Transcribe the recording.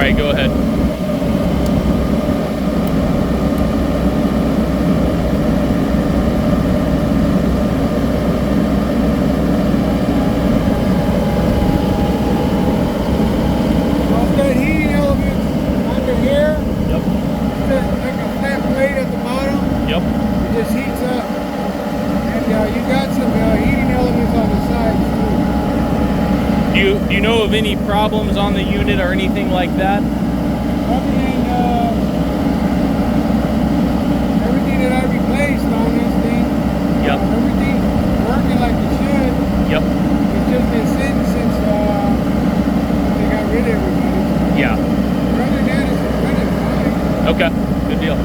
right, go ahead. Do you know of any problems on the unit or anything like that? I mean, everything that I replaced on this thing, everything's working like it should. Yep. It's just been sitting since they got rid of everybody. Yeah. Other than that, it's running fine. Okay, good deal.